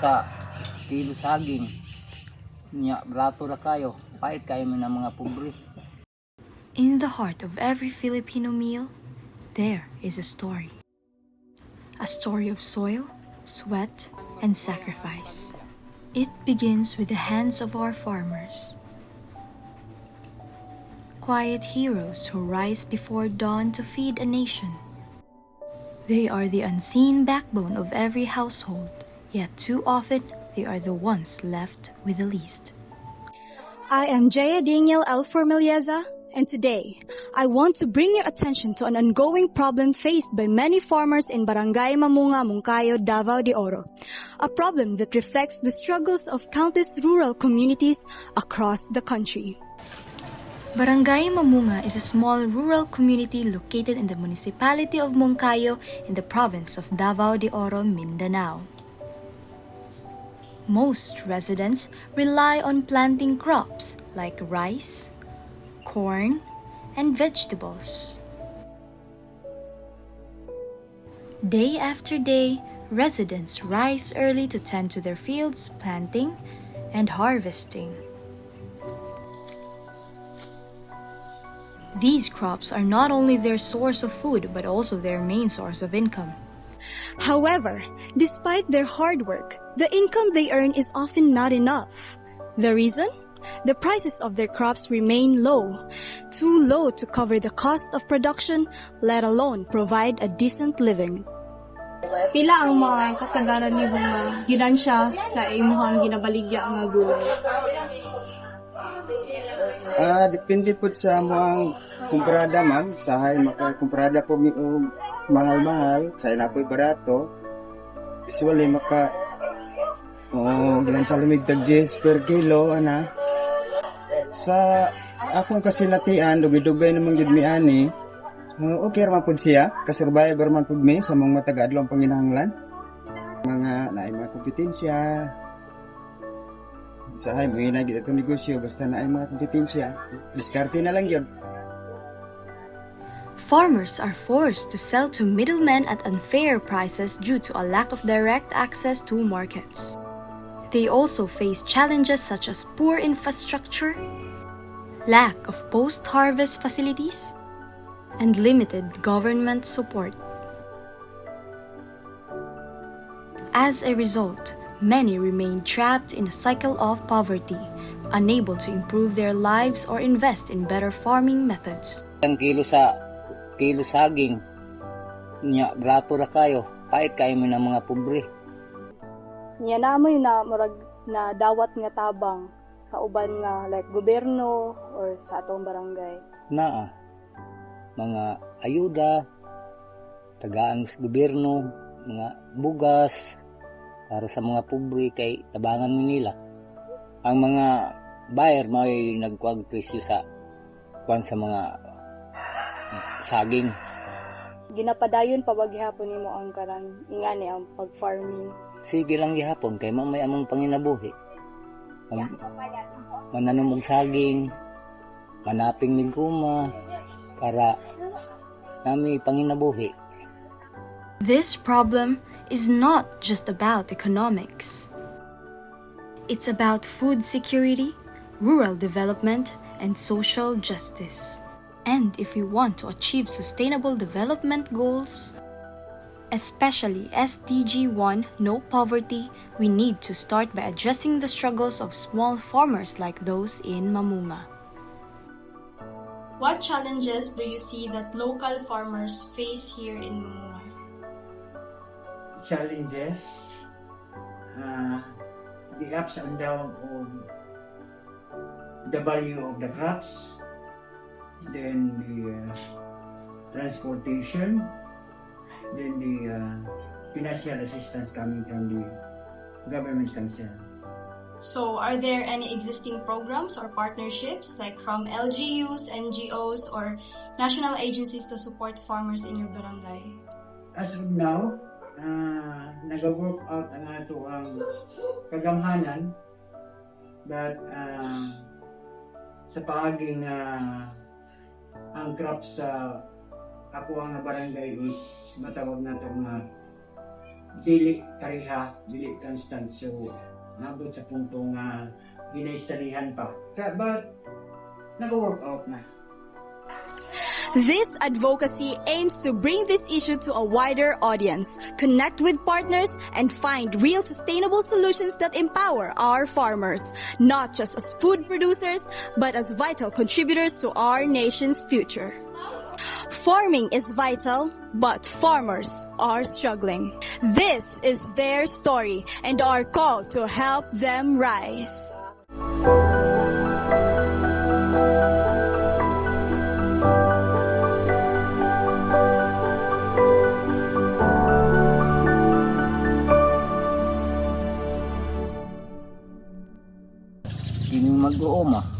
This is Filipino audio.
sa kilo saging. Nya brato ra kayo, pait kayo mo ng mga pobre. In the heart of every Filipino meal, there is a story. A story of soil, sweat, and sacrifice. It begins with the hands of our farmers. Quiet heroes who rise before dawn to feed a nation. They are the unseen backbone of every household, yet too often they are the ones left with the least. I am Jaya Daniel L. Formalieza, and today I want to bring your attention to an ongoing problem faced by many farmers in Barangay Mamunga, Moncayo, Davao de Oro. A problem that reflects the struggles of countless rural communities across the country. Barangay Mamunga is a small rural community located in the municipality of Moncayo in the province of Davao de Oro, Mindanao. Most residents rely on planting crops like rice, corn, and vegetables. Day after day, residents rise early to tend to their fields, planting and harvesting. These crops are not only their source of food but also their main source of income. However, despite their hard work, the income they earn is often not enough. The reason? The prices of their crops remain low, too low to cover the cost of production, let alone provide a decent living. Pila ang mga kasagaran ni mga ginansya sa imuhang ginabaligya nga gulay? Depende po sa mga kumprada ma'am. Sahay makakumprada po mi mahal-mahal, sahay na po barato. Usually gilan sa lumig tag 10 per kilo ana. Sa akong kasilatian dugay-dugay namang gid mi ani. Okay ra man pud siya, kasurvival man pud mi sa mga taga-adlong panginahanglan. Mga naay mga kompetensya. Sahay mo na gid atong negosyo basta naay mga kompetensya. Diskarte na lang yun. Farmers are forced to sell to middlemen at unfair prices due to a lack of direct access to markets. They also face challenges such as poor infrastructure, lack of post-harvest facilities, and limited government support. As a result, many remain trapped in a cycle of poverty, unable to improve their lives or invest in better farming methods. Ang kilo saging, nya brato ra kayo, pait kayo mo ng mga pobre. Nya namoy na murag na dawat nga tabang sa uban nga like gobyerno or sa atong barangay. Naa mga ayuda tagaan sa gobyerno, mga bugas para sa mga pobre kay tabangan nila. Ang mga buyer may nagkuag presyo sa mga saging. Ginapadayon pa ba gihapon nimo ang karang ingani ang pag-farming? Sige lang gihapon kay mamay among panginabuhi. Mananom og saging, manaping ning kuma para nami panginabuhi. This problem is not just about economics. It's about food security, rural development, and social justice. And if we want to achieve sustainable development goals, especially SDG 1, no poverty, we need to start by addressing the struggles of small farmers like those in Mamunga. What challenges do you see that local farmers face here in Mamunga? Challenges, the ups and downs of the value of the crops, then the transportation, then the financial assistance coming from the government concerned. So, are there any existing programs or partnerships like from LGUs, NGOs, or national agencies to support farmers in your barangay? As of now, nag-work out ang ato ang kagamhanan that sa paaging ang crops sa ako ang barangay is matawag na ito nga dili pareha, dili constant. So, nabot sa punto nga ginaistalihan pa. But, nag-work out na. This advocacy aims to bring this issue to a wider audience, connect with partners, and find real sustainable solutions that empower our farmers, not just as food producers, but as vital contributors to our nation's future. Farming is vital, but farmers are struggling. This is their story and our call to help them rise. Kini mag-uoma.